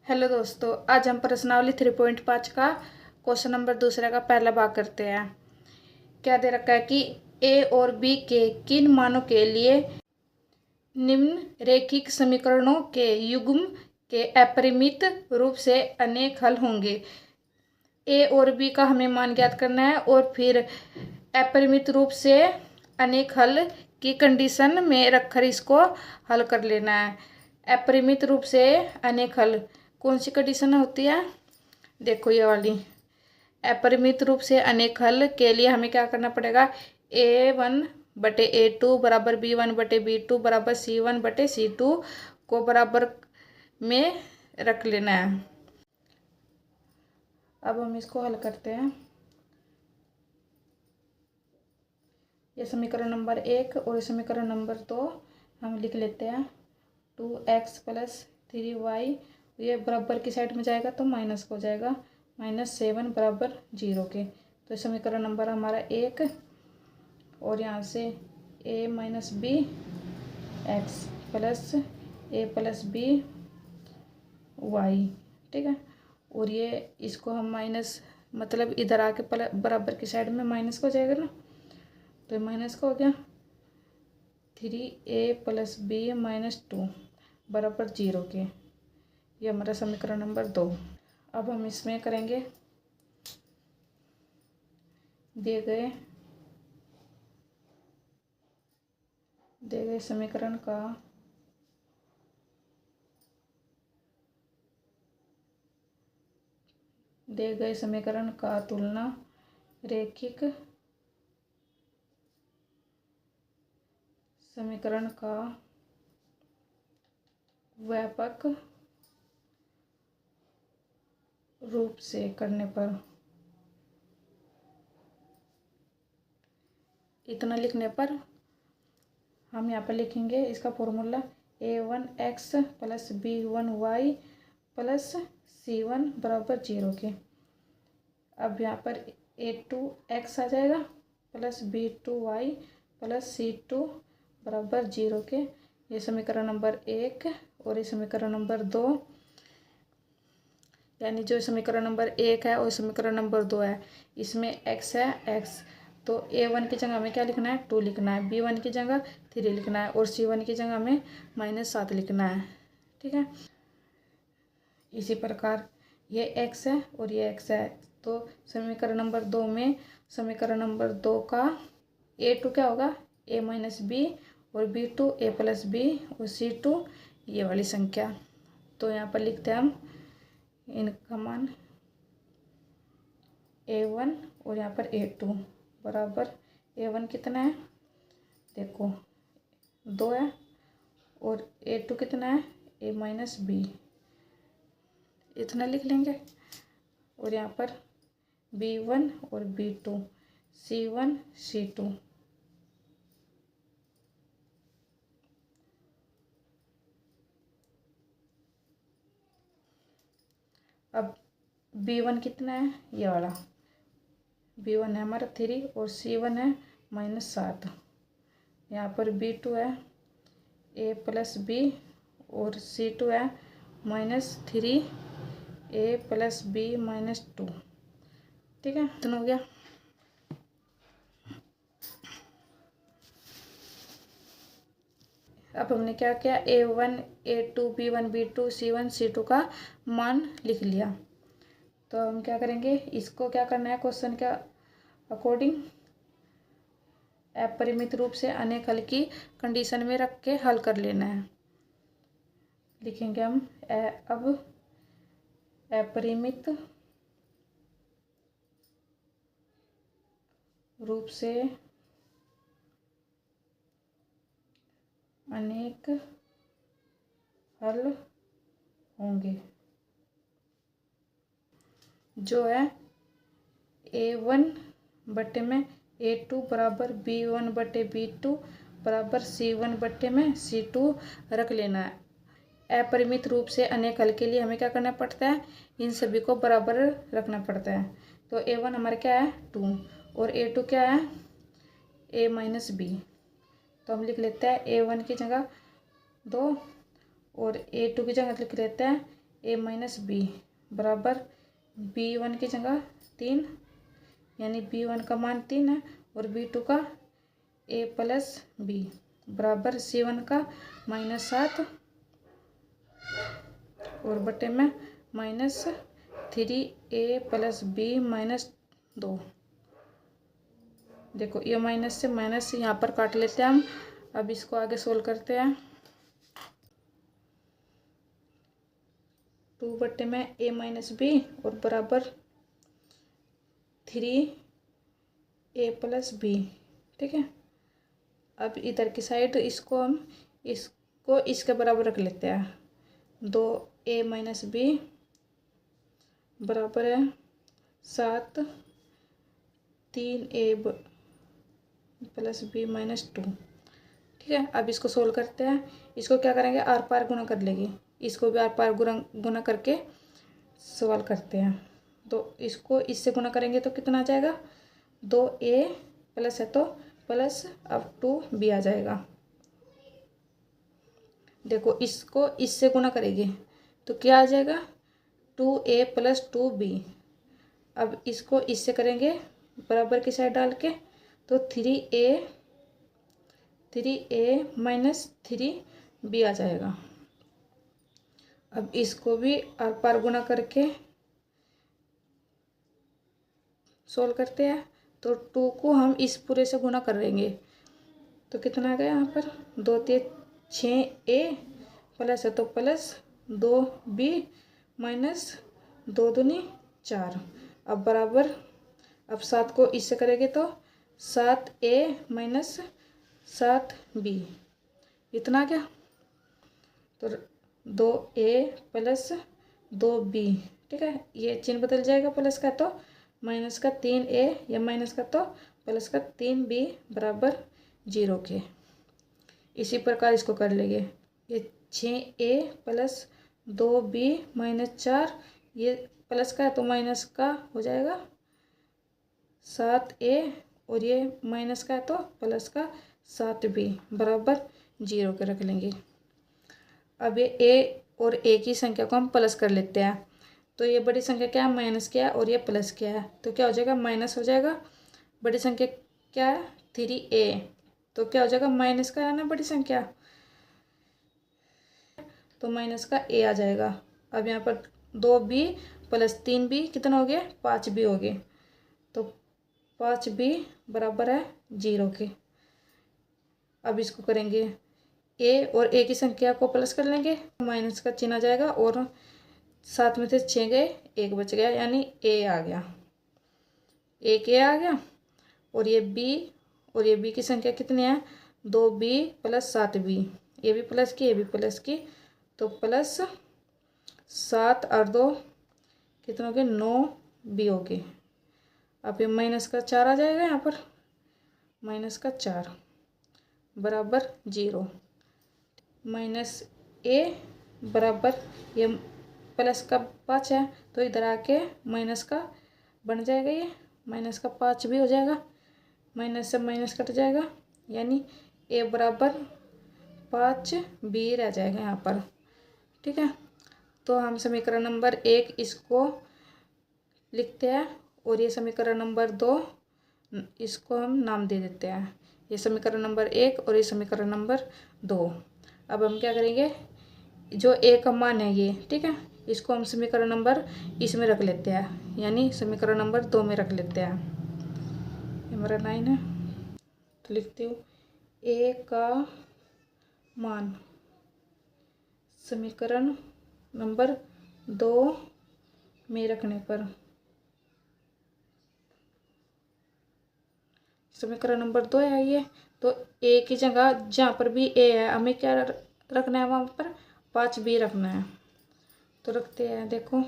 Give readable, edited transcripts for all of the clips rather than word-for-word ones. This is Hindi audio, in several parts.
हेलो दोस्तों, आज हम प्रश्नावली 3.5 का क्वेश्चन नंबर दूसरे का पहला भाग करते हैं। क्या दे रखा है कि ए और बी के किन मानों के लिए निम्न रैखिक समीकरणों के युग्म के अपरिमित रूप से अनेक हल होंगे। ए और बी का हमें मान ज्ञात करना है और फिर अपरिमित रूप से अनेक हल की कंडीशन में रखकर इसको हल कर लेना है। अपरिमित रूप से अनेक हल कौन सी कंडीशन होती है? देखो ये वाली। अपरिमित रूप से अनेक हल के लिए हमें क्या करना पड़ेगा? A1/A2 बराबर B1/B2 बराबर C1/C2 को बराबर में रख लेना है। अब हम इसको हल करते हैं। ये समीकरण नंबर 1 और समीकरण नंबर 2 हम लिख लेते हैं। 2x + 3y ये बराबर की साइड में जाएगा तो माइनस हो जाएगा, -7 बराबर 0 के। तो समीकरण नंबर हमारा 1 और यहाँ से a - b x + a + b y, ठीक है। और ये इसको हम माइनस मतलब इधर आके बराबर की साइड में माइनस हो जाएगा ना, तो माइनस का हो गया। 3a + b - 2 बराबर 0 के। ये हमारा समीकरण नंबर 2। अब हम इसमें करेंगे दिए गए समीकरण का तुलना रैखिक समीकरण का व्यापक रूप से करने पर, इतना लिखने पर हम यहाँ पर लिखेंगे इसका फॉर्मूला A1x + B1y + C1 बराबर 0 के। अब यहाँ पर A2x आ जाएगा प्लस B2y + C2 बराबर 0 के। ये समीकरण नंबर 1 और ये समीकरण नंबर 2, यानी जो समीकरण नंबर 1 है और समीकरण नंबर 2 है, इसमें x है x, तो A1 की जगह हमें क्या लिखना है? 2 लिखना है, B1 की जगह 3 लिखना है और C1 की जगह हमें -7 लिखना है, ठीक है। इसी प्रकार ये x है और ये x है, तो समीकरण नंबर 2 में समीकरण नंबर 2 का A2 क्या होगा? a - b और B2 a + b और C2 ये वाली संख्या। तो यहाँ पर लिखते हैं हम इनका मान A1 और यहाँ पर A2 बराबर A1 कितना है? देखो 2 है और A2 कितना है? a - b, इतना लिख लेंगे। और यहाँ पर B1 और B2 C1 C2, अब B1 कितना है? ये वाला B1 है हमारा 3 और C1 है -7। यहाँ पर B2 है a + b और C2 है -3 a + b - 2, ठीक है। इतना हो गया। अब हमने क्या किया? A1 A2 B1 B2 C1 C2 का मान लिख लिया। तो हम क्या करेंगे? इसको क्या करना है? क्वेश्चन के अकॉर्डिंग अपरिमित रूप से अनेक हल की कंडीशन में रख के हल कर लेना है। लिखेंगे हम अब अपरिमित रूप से अनेक हल होंगे, जो है A1/A2 बराबर B1/B2 बराबर C1/C2 रख लेना है। अपरिमित रूप से अनेक हल के लिए हमें क्या करना पड़ता है? इन सभी को बराबर रखना पड़ता है। तो A1 हमारा क्या है? 2 और A2 क्या है? a - b, तो हम लिख लेते हैं A1 की जगह 2 और A2 की जगह लिख लेते हैं ए माइनस बी बराबर B1 की जगह 3, यानी B1 का मान 3 है और B2 का A प्लस बी बराबर C1 का -7 और बटे में -3A प्लस बी -2। देखो ये माइनस से माइनस यहाँ पर काट लेते हैं हम। अब इसको आगे सोल्व करते हैं। 2 बटे में A माइनस बी और बराबर 3A प्लस बी। ठीक है, अब इधर की साइड इसको हम इसको इसके बराबर रख लेते हैं। 2A माइनस बी बराबर है 7 3A प्लस बी -2। ठीक है, अब इसको सोल्व करते हैं। इसको क्या करेंगे, आर पार गुना कर लेंगे। इसको भी आर पार गुना करके सवाल करते हैं। तो इसको इससे गुना करेंगे तो कितना आ जाएगा, 2A प्लस है तो प्लस अब 2B आ जाएगा। देखो इसको इससे गुना करेंगे तो क्या आ जाएगा, 2A प्लस 2B। अब इसको इससे करेंगे बराबर की साइड डाल के तो 3A माइनस 3B आ जाएगा। अब इसको भी आर पार गुना करके सोल्व करते हैं। तो 2 को हम इस पूरे से गुना कर देंगे तो कितना आ गया यहाँ पर, 2 3 6A प्लस है तो प्लस 2B माइनस 2 दूनी 4। अब बराबर, अब 7 को इससे करेंगे तो 7A माइनस 7B इतना क्या, तो 2A प्लस 2B। ठीक है, ये चिन्ह बदल जाएगा, प्लस का तो माइनस का 3A या माइनस का तो प्लस का 3B बराबर 0 के। इसी प्रकार इसको कर लेंगे। ये 6A प्लस 2B माइनस 4, ये प्लस का है तो माइनस का हो जाएगा 7A और ये माइनस का है तो प्लस का 7B बराबर 0 के रख लेंगे। अब ये A और A की संख्या को हम प्लस कर लेते हैं। तो ये बड़ी संख्या क्या है, माइनस क्या है और ये प्लस क्या है, तो क्या हो जाएगा, माइनस हो जाएगा। बड़ी संख्या क्या है, 3A, तो क्या हो जाएगा, माइनस का है ना बड़ी संख्या, तो माइनस का A आ जाएगा। अब यहाँ पर 2B प्लस 3B कितना हो गया, 5B हो गए। तो 5B बराबर है 0 के। अब इसको करेंगे, A और A की संख्या को प्लस कर लेंगे, माइनस का चिन्ह आ जाएगा और 7 में से 6 गए, 1 बच गया, यानी A आ गया, एक A आ गया। और ये B और ये B की संख्या कितनी है, 2B प्लस 7B, ये भी प्लस की ये भी प्लस की, तो प्लस 7 और 2 कितने हो गए, 9B हो गए। अब ये माइनस का 4 आ जाएगा यहाँ पर, माइनस का 4 बराबर 0। माइनस A बराबर ये प्लस का 5 है तो इधर आके माइनस का बन जाएगा, ये माइनस का 5 भी हो जाएगा, माइनस से माइनस कट जाएगा, यानी A बराबर 5B रह जाएगा यहाँ पर। ठीक है, तो हम समीकरण नंबर 1 इसको लिखते हैं और ये समीकरण नंबर 2 इसको हम नाम दे देते हैं। ये समीकरण नंबर 1 और ये समीकरण नंबर 2। अब हम क्या करेंगे, जो A का मान है ये, ठीक है, इसको हम समीकरण नंबर इसमें रख लेते हैं, यानी समीकरण नंबर 2 में रख लेते हैं। ये हमारा 9 है, तो लिखती हूँ A का मान समीकरण नंबर 2 में रखने पर, समीकरण नंबर 2 है ये, तो A की जगह जहाँ पर भी A है हमें क्या रखना है, वहाँ पर 5B रखना है। तो रखते हैं, देखो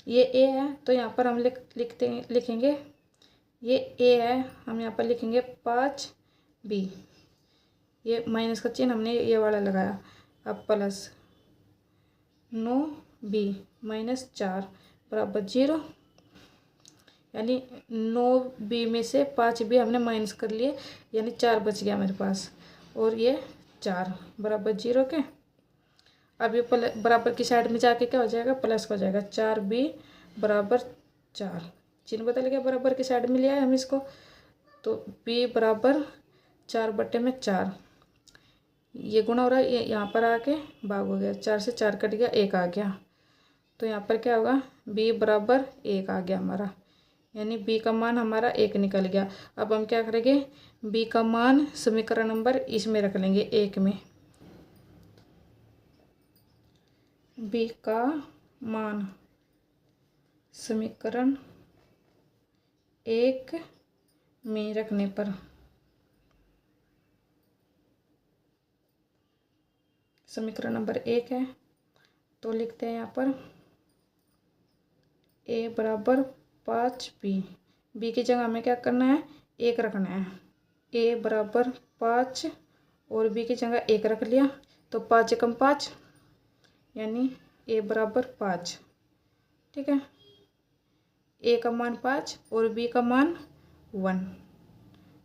ये A है तो यहाँ पर हम लिखेंगे ये A है, हम यहाँ पर लिखेंगे 5B, ये माइनस का चिन्ह हमने ये वाला लगाया। अब प्लस 9B माइनस 4 बराबर 0, यानी 9B में से 5B हमने माइनस कर लिए, यानी 4 बच गया मेरे पास, और ये 4 बराबर 0 के। अब ये बराबर की साइड में जाके क्या हो जाएगा, प्लस हो जाएगा। 4b बराबर 4, चिन्ह बदल गया, बराबर की साइड में लिया है हम इसको, तो b बराबर 4/4। ये गुणा हो रहा है, ये यहाँ पर आके भाग हो गया, 4 से 4 कट गया, 1 आ गया। तो यहाँ पर क्या होगा, b बराबर 1 आ गया हमारा, यानी b का मान हमारा 1 निकल गया। अब हम क्या करेंगे, b का मान समीकरण नंबर इसमें रख लेंगे, 1 में। b का मान समीकरण 1 में रखने पर समीकरण नंबर 1 है, तो लिखते हैं यहाँ पर a बराबर 5b। b की जगह हमें क्या करना है, 1 रखना है। a बराबर 5 और b की जगह 1 रख लिया, तो 5 एकम 5, यानी a बराबर 5। ठीक है, a का मान 5 और b का मान 1।